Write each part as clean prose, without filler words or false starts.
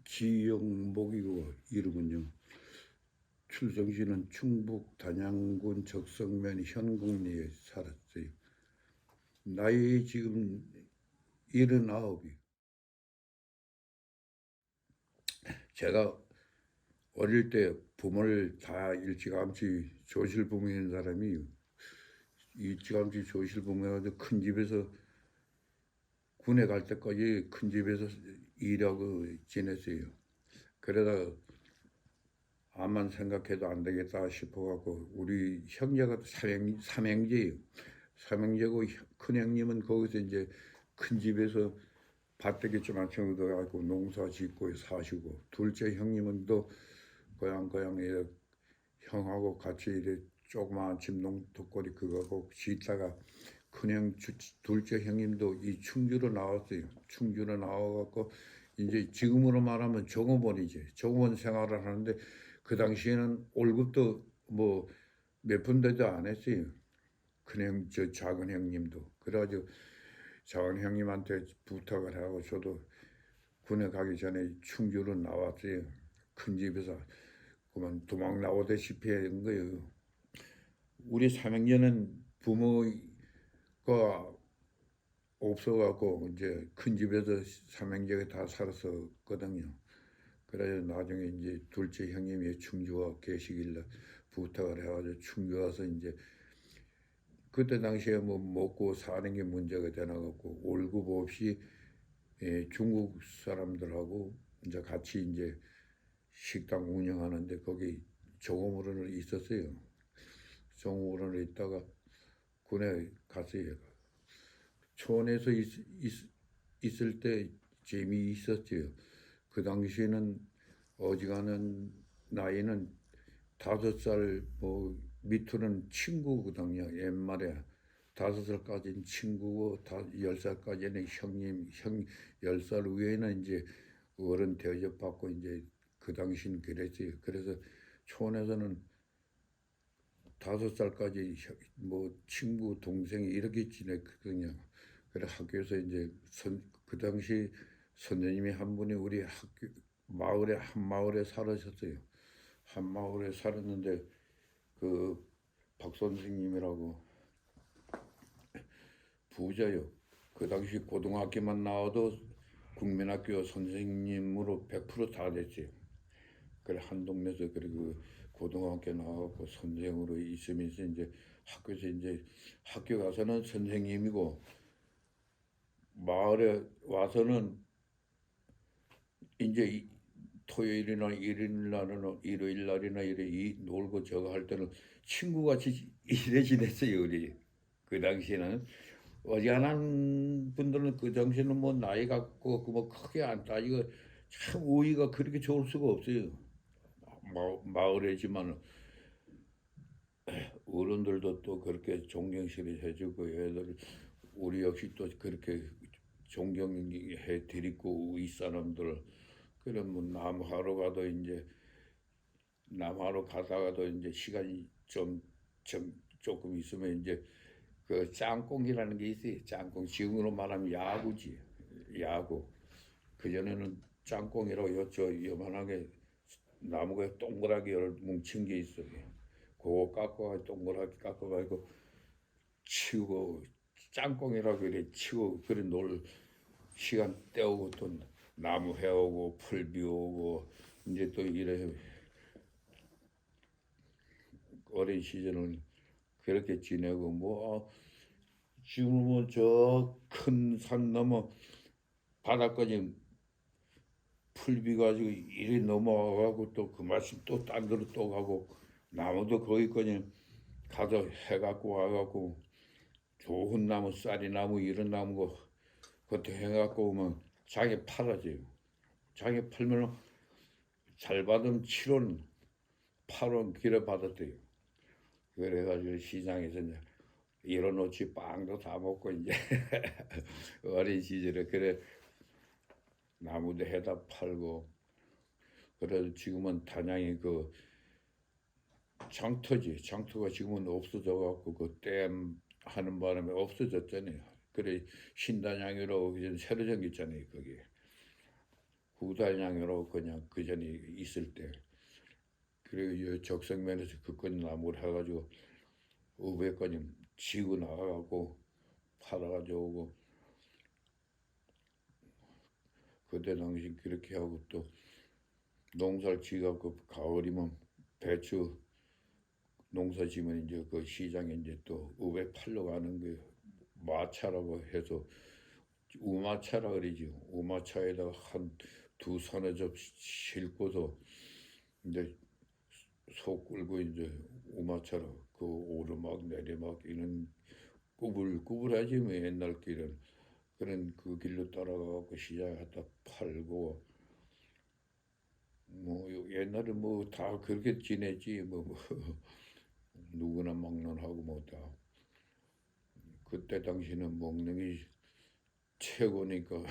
지영목이고 이름은요. 출생시는 충북 단양군 적성면 현곡리에 살았어요. 나이 지금 79이. 제가 어릴 때 부모를 다 일찌감치 조실부모인 사람이 일찌감치 조실부모여가지고 큰 집에서 군에 갈 때까지 큰 집에서 일하고 지냈어요. 그러다가 암만 생각해도 안 되겠다 싶어갖고 우리 형제가 삼형제예요. 삼형제고 큰 형님은 거기서 이제 큰 집에서 밭대기 좀 한층 얻어가지고 농사 짓고 사시고, 둘째 형님은 또 고향 형하고 같이 이래 조그마한 집 농토거리 그거고 짓다가 큰형 둘째 형님도 이 충주로 나왔어요. 충주로 나와갖고 이제 지금으로 말하면 종업원이지. 종업원 생활을 하는데 그 당시에는 월급도 뭐 몇 푼대도 안 했어요. 큰형 저 작은 형님도. 그래가지고 작은 형님한테 부탁을 하고 저도 군에 가기 전에 충주로 나왔어요. 큰 집에서 그만 도망 나오다시피 한 거예요. 우리 삼형제는 부모가 없어갖고 이제 큰 집에서 삼형제가 다 살았었거든요. 그래서 나중에 이제 둘째 형님이 충주 와 계시길래 부탁을 해가지고 충주 와서 이제 그때 당시에 뭐 먹고 사는 게 문제가 되나갖고 월급 없이 중국 사람들하고 이제 같이 이제 식당 운영하는데 거기 종업원으로 있었어요. 종업원으로 있다가 군에 갔어요. 초원에서 있을 때 재미있었죠. 그 당시에는 어지간한 나이는 5살 뭐 밑으로는 친구거든요. 옛말에 5살까지는 친구고 10살까지는 형님, 10살 위에는 이제 어른 대접받고 이제 그 당시는 그랬어요. 그래서 초원에서는 5살까지 뭐 친구, 동생이 이렇게 지냈거든요. 그래 학교에서 이제 그 당시 선생님이 한 분이 우리 학교 마을에 한 마을에 살으셨어요. 한 마을에 살았는데 그 박 선생님이라고 부자요. 그 당시 고등학교만 나와도 국민학교 선생님으로 100%다 됐어요. 그래 한 동네에서 그리고 고등학교 나와서 선생으로 있으면서 이제 학교에서 이제 학교 가서는 선생님이고 마을에 와서는 이제 토요일이나 일요일 날이나 이래 놀고 저거 할 때는 친구같이 이래 지냈어요. 우리 그 당시에는 어지간한 분들은 그 당시에는 뭐 나이 갖고 뭐 크게 안 따지고 참 우위가 그렇게 좋을 수가 없어요. 마을이지만 어른들도 또 그렇게 존경시를 해주고 애들 우리 역시 또 그렇게 존경해 드리고 윗사람들 그런 뭐 남하러 가도 이제 남하러 가다가도 이제 시간이 좀 조금 있으면 이제 그 짱꽁이라는 게 있어요. 짱꽁 지금으로 말하면 야구지. 야구. 그전에는 짱꽁이라고 였죠. 요만하게 나무가 동그랗게 뭉친 게 있어요. 그거 깎아가 동그랗게 깎아가지고 치우고 짱꽁이라고 그래 치고 그래 놀 시간 때우고 또 나무 해오고 풀 비오고 이제 또 이래 어린 시절은 그렇게 지내고 뭐 지금은 저 큰 산 넘어 바닥까지 풀비 가지고 이리 넘어가고 또 그 말씀 또 딴 데로 또 가고 나무도 거기까지 가서 해갖고 와갖고 좋은 나무 쌀이 나무 이런 나무고 그것도 해갖고 오면 자기 팔아줘요. 자기 팔면 잘 받으면 7원 8원 길어 받았대요. 그래가지고 시장에서 이제 일어놓지 빵도 다 먹고 이제 어린 시절에 그래 나무도 해다 팔고 그래서 지금은 단양이 그 장터지 장터가 지금은 없어져 갖고 그 댐 하는 바람에 없어졌잖아요. 그래 신단양이라고 새로 생겼잖아요 거기. 후달량으로 그냥 그 전에 있을 때 그리고 적성면에서 그건 나무를 해가지고 500건이 지고 나가고 팔아가지고 오고 그때 당시 그렇게 하고 또 농사를 지갖고 가을이면 배추 농사 지면 이제 그 시장에 이제 또 500 팔러 가는 게 마차라고 해서 우마차라 그러지. 우마차에다가 한 두 서너 접시 싣고서 이제 소 끌고 이제 우마차로 그 오르막 내리막 이런 꾸불꾸불하지 뭐 옛날 길은 그런 그 길로 따라가고 시장에 갖다 팔고 뭐 옛날에 뭐 다 그렇게 지냈지 뭐 누구나 막론하고 뭐 다 그때 당시는 먹는 게 최고니까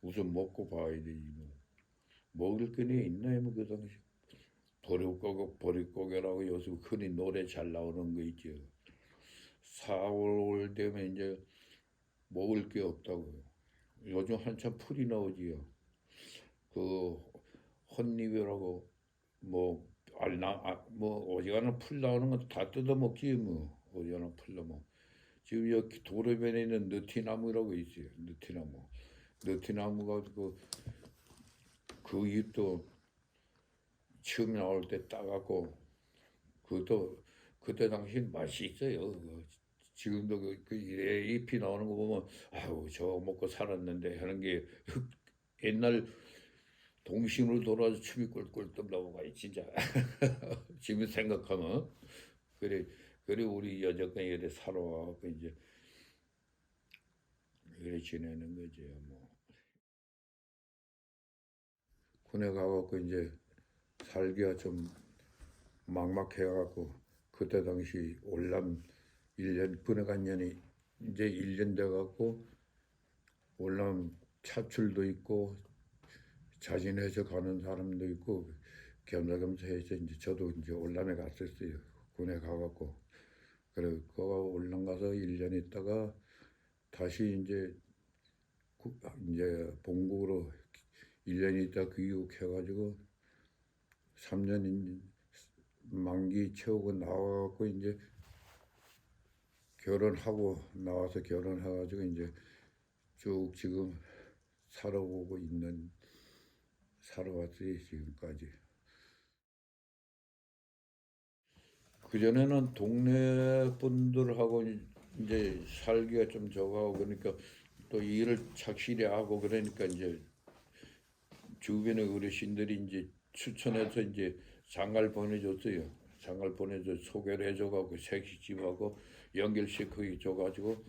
우선 먹고 봐야 되지 뭐 먹을 거니 있나요 뭐 그 당시 보릿고개라고 요즘 흔히 노래 잘 나오는 거 있죠. 4월 되면 이제 먹을 게 없다고요. 요즘 한참 풀이 나오지요. 그 혼잎이라고 뭐 뭐 어지간한 풀 나오는 건 다 뜯어 먹지 뭐 어지간한 풀 나뭐 지금 여기 도로변에 있는 느티나무라고 있어요. 느티나무. 느티나무가 그 잎도 처음 나올 때 따갖고 그것도 그때 당시 맛이 있어요. 지금도 잎이 나오는 거 보면 아유 저거 먹고 살았는데 하는 게 옛날 동심으로 돌아와서 춤이 꿀꿀 떠나오가 진짜 지금 생각하면 그래 우리 여태까지 이래 살아와갖고 이제 이래 지내는 거지 뭐 군에 가갖고 이제 살기가 좀 막막해갖고 그때 당시 월남 1년 군에 간 년이 이제 1년 돼갖고 월남 차출도 있고 자진해서 가는 사람도 있고 겸사겸사 해서 이제 저도 이제 월남에 갔었어요. 군에 가갖고 그래 거가 월남 가서 1년 있다가 다시 이제 본국으로 1년 있다 귀국해가지고 3년 만기 채우고 나와갖고 이제 결혼하고 나와서 결혼해가지고 이제 쭉 지금 살아왔어요 지금까지. 그전에는 동네 분들하고 이제 살기가 좀 적하고 그러니까 또 일을 착실히 하고 그러니까 이제 주변의 어르신들이 이제 추천해서 이제 장가를 보내줬어요. 장가를 보내줘 소개를 해줘가지고 색시집하고 연결시켜 줘가지고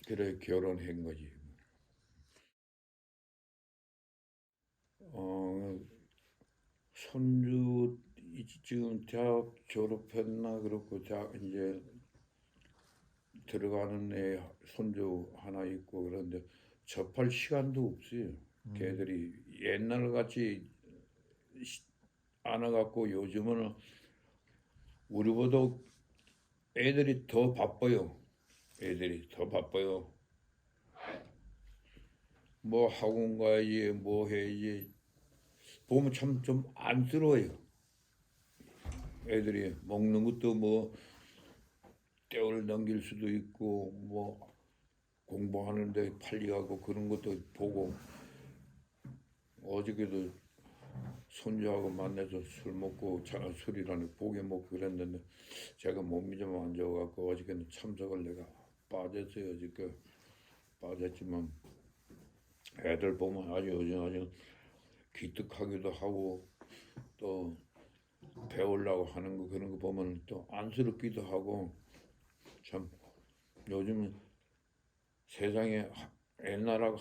그래 결혼한 거지. 어, 손주 지금 대학 졸업했나 그렇고 대학 이제 들어가는 애 손주 하나 있고 그런데 접할 시간도 없어요. 걔들이 옛날 같이 안 와갖고 요즘은 우리보다 애들이 더 바빠요. 애들이 더 바빠요. 뭐 학원 가야지 뭐 해야지 보면 참 좀 안쓰러워요. 애들이 먹는 것도 뭐 때를 넘길 수도 있고 뭐 공부하는데 빨리 가고 그런 것도 보고 어저께도 손주하고 만나서 술 먹고 술이라는 고기 먹고 그랬는데 제가 몸이 좀 안 좋아갖고 어저께는 참석을 내가 빠졌어요. 어저께 빠졌지만 애들 보면 아주 기특하기도 하고 또 배우려고 하는 거 그런 거 보면 또 안쓰럽기도 하고 참 요즘은 세상에 옛날하고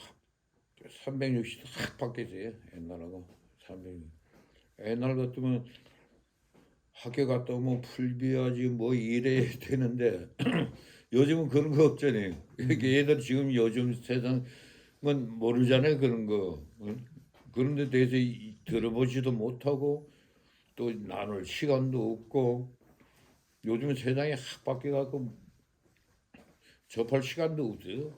360도 확 바뀌었어요. 옛날하고 360. 옛날 같으면 학교 갔다 오면 풀비야지 뭐 이래야 되는데 요즘은 그런 거 없잖아요. 얘들 지금 요즘 세상은 모르잖아요 그런 거. 그런 데 대해서 들어보지도 못하고 또 나눌 시간도 없고 요즘 세상이 확 바뀌어갖고 접할 시간도 없어요.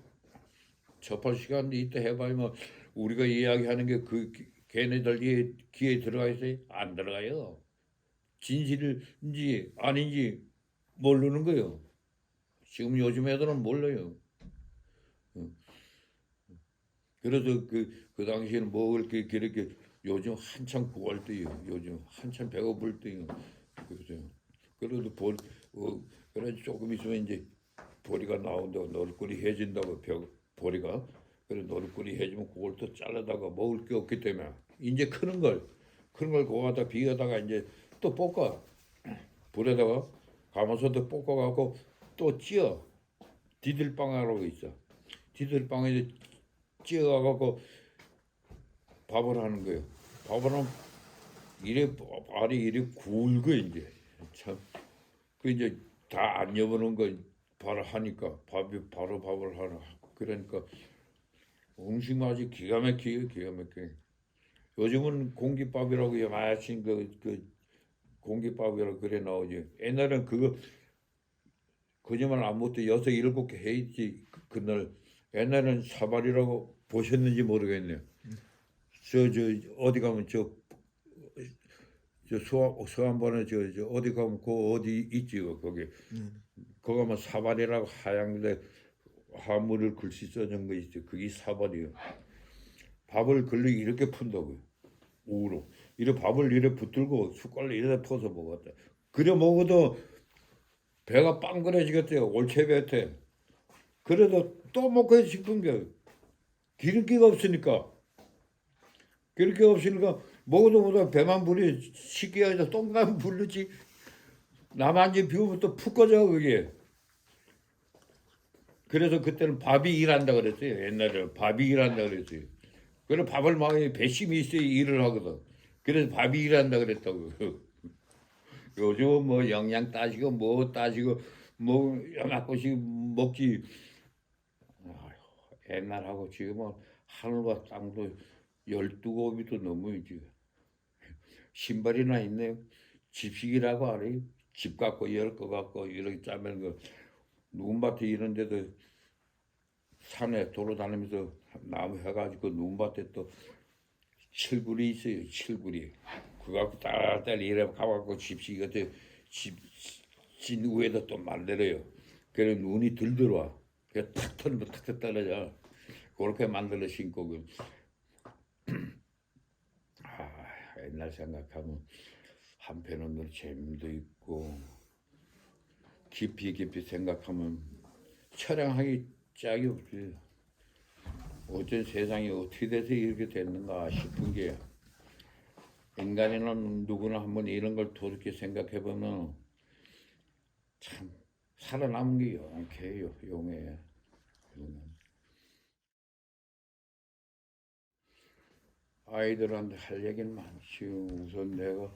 접할 시간 이때 해봐야 뭐 우리가 이야기하는 게 그 걔네들 귀에 들어가 있어요? 안 들어가요. 진실인지 아닌지 모르는 거예요. 지금 요즘 애들은 몰라요. 어. 그래서 그 당시에는 먹을 게 그렇게 요즘 한참 구할 때요. 요즘 한참 배고플 때요. 그래서 그래도 그래 조금 있으면 이제 보리가 나온다고 너릇거리 해진다고 보리가 그래 너릇거리 해지면 그걸 또 잘라다가 먹을 게 없기 때문에 이제 크는 걸 그거다 비워다가 이제 또 볶아 불에다가 가마솥에 볶아갖고 또 찌어 디들빵이라고 있어. 디들빵에 찌어갖고 밥을 하는 거예요. 밥을 하면 이래 알이 이래 굵어 이제 참 그 이제 다 안 여보는 거 바로 하니까 바로 밥을 하나 그러니까 음식 맛이 기가 막히게 기가 막히게 요즘은 공깃밥이라고 마침 그 공깃밥이라고 그래 나오지 옛날엔 그거 거짓말 안 못해 여섯 일곱 개 해있지 그날 옛날엔 사발이라고 보셨는지 모르겠네요. 저 어디 가면 저 수안반에 저 어디 가면 그 어디 있지 거기 거기 가면 사발이라고 하얀데 화물을 글씨 써진 거 있죠. 그게 사발이요. 밥을 글로 이렇게 푼다고요. 우로 이렇게 밥을 이렇게 붙들고 숟갈로 이렇게 퍼서 먹었다. 그래 먹어도 배가 빵그레지겠대요. 올체배한테. 그래도 또 먹고 싶은 게 기름기가 없으니까 기름기가 없으니까 먹어도 보다 배만 부리 식게 아니라 똥만 부르지 나만 이제 비우면 또 푹 꺼져 그게. 그래서 그때는 밥이 일한다 그랬어요. 옛날에 밥이 일한다 그랬어요. 그래 밥을 많이 배심이 있어야 일을 하거든. 그래서 밥이 일한다 그랬다고. 요즘 뭐 영양 따지고 뭐 따지고 뭐 요만큼씩 먹지. 아휴, 옛날하고 지금은 하늘과 땅도 12곱이도 넘어야지. 신발이나 있네요. 집식이라고 알아요. 집 갖고 열 거 갖고 이렇게 짜면 그 누군밭에 이런 데도 산에 돌아다니면서 나무 해가지고 누군밭에 또 칠굴이 있어요. 칠굴이. 그거 갖고 딸딸 이래 가갖고 집식이 같은 진 위에다 또 만들어요. 그래 눈이 들 들어와. 그래 탁 터지면 탁 떨어져. 그렇게 만들어 신고 옛날 생각하면 한편으로 재미도 있고 깊이 생각하면 처량하기 짝이 없어요. 어쩐 세상이 어떻게 돼서 이렇게 됐는가 싶은 게 인간이는 누구나 한번 이런 걸 돌이켜 생각해 보면 참 살아남은 게 용케요, 용해. 아이들한테 할 얘기는 많지. 우선 내가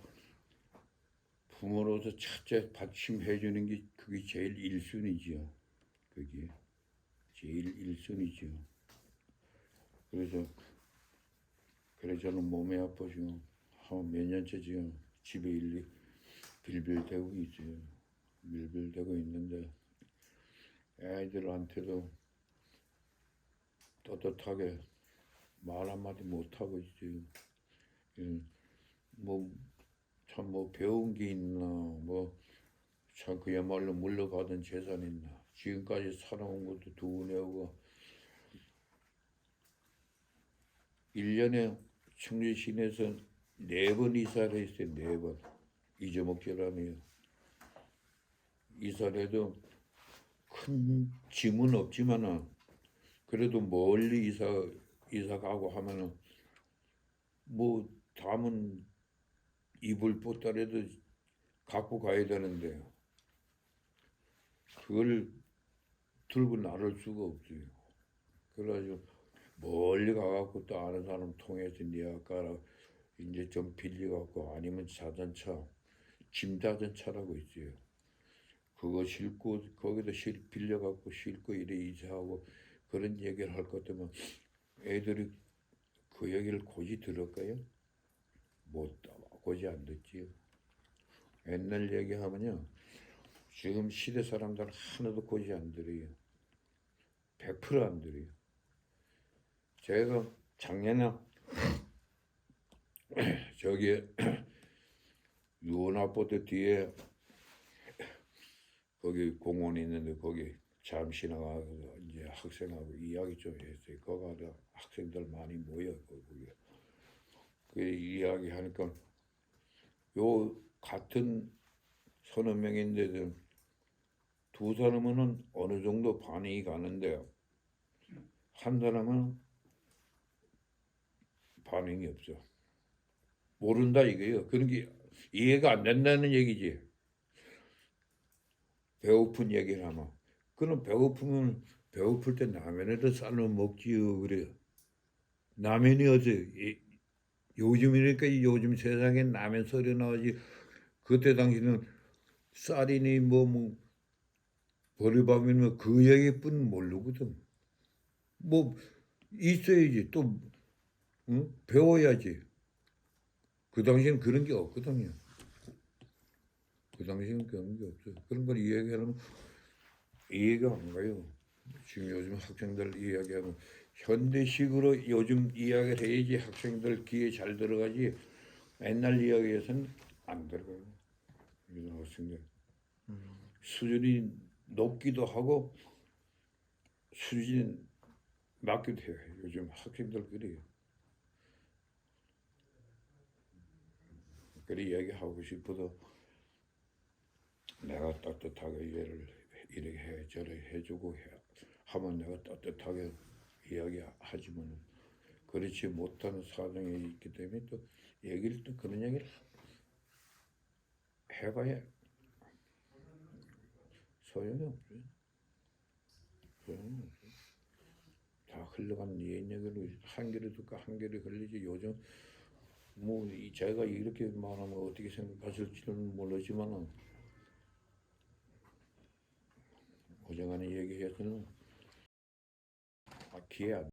부모로서 첫째 받침해 주는 게 그게 제일 1순위지요. 그게 제일 1순위지요. 그래서 저는 몸이 아파지고 한 몇 년째 지금 집에 빌빌대고 있어요. 빌빌대고 있는데 애들한테도 떳떳하게 말 한마디 못하고 있어요. 뭐 참 뭐 배운 게 있나 뭐 참 그야말로 물러가던 재산이 있나 지금까지 살아온 것도 두고내고 1년에 청주 시내에서 4번 이사를 했어요. 4번 잊어먹지라니요. 이사를 해도 큰 짐은 없지만은 그래도 멀리 이사 가고 하면은 뭐 담은 이불 보따리도 갖고 가야 되는데 그걸 들고 나를 수가 없어요. 그래가지고 멀리 가갖고 또 아는 사람 통해서 네 아까라 이제 좀 빌려갖고 아니면 자전차 짐 자전차라고 있어요. 그거 싣고 거기다 빌려갖고 싣고 이래 이사하고 그런 얘기를 할 것 같으면 애들이 그 얘기를 고지 들을까요? 못 고지 안 듣지요. 옛날 얘기하면요 지금 시대 사람들 하나도 고지 안 들어요. 100%안 들어요. 제가 작년에 저기 유원아파트 뒤에 거기 공원이 있는데 거기 잠시 나가서 이제 학생하고 이야기 좀 했어요. 거기 학생들 많이 모여 거기. 그 이야기 하니까 요 같은 서너 명인데도 두 사람은 어느 정도 반응이 가는데 한 사람은 반응이 없어. 모른다 이거예요. 그런 게 이해가 안 된다는 얘기지. 배고픈 얘기를 하면. 그럼 배고프면 배고플 때 라면에다 삶아 먹지요. 그래요. 라면이 어제 요즘이니까 요즘 세상에 라면 소리 나오지. 그때 당시는 쌀이니 뭐 보리밥이니 그 얘기뿐 모르거든. 뭐 있어야지 또 응? 배워야지. 그 당시에는 그런 게 없거든요. 그 당시에는 그런 게 없어요. 그런 걸 이야기하면 이해가 안 가요. 지금 요즘 학생들 이야기하면 현대식으로 요즘 이야기를 해야지 학생들 귀에 잘 들어가지 옛날 이야기에서는 안 들어가요. 요즘 학생들 수준이 높기도 하고 수준이 낮기도 해요. 요즘 학생들 그래요. 그래 이야기하고 싶어도 내가 따뜻하게 얘를 이렇게 해 저렇게 해주고 하면 내가 따뜻하게 이야기하지만 그렇지 못하는 사정이 있기 때문에 또 얘기를 또 그런 얘기를 해봐야 소용이 없어요. 소용이 없어요. 다 흘러간 옛 얘기로 한 개를 듣고 한 개를 흘리지 요즘 뭐 제가 이렇게 말하면 어떻게 생각하실지는 모르지만은 어정간히 얘기해서는 기회 안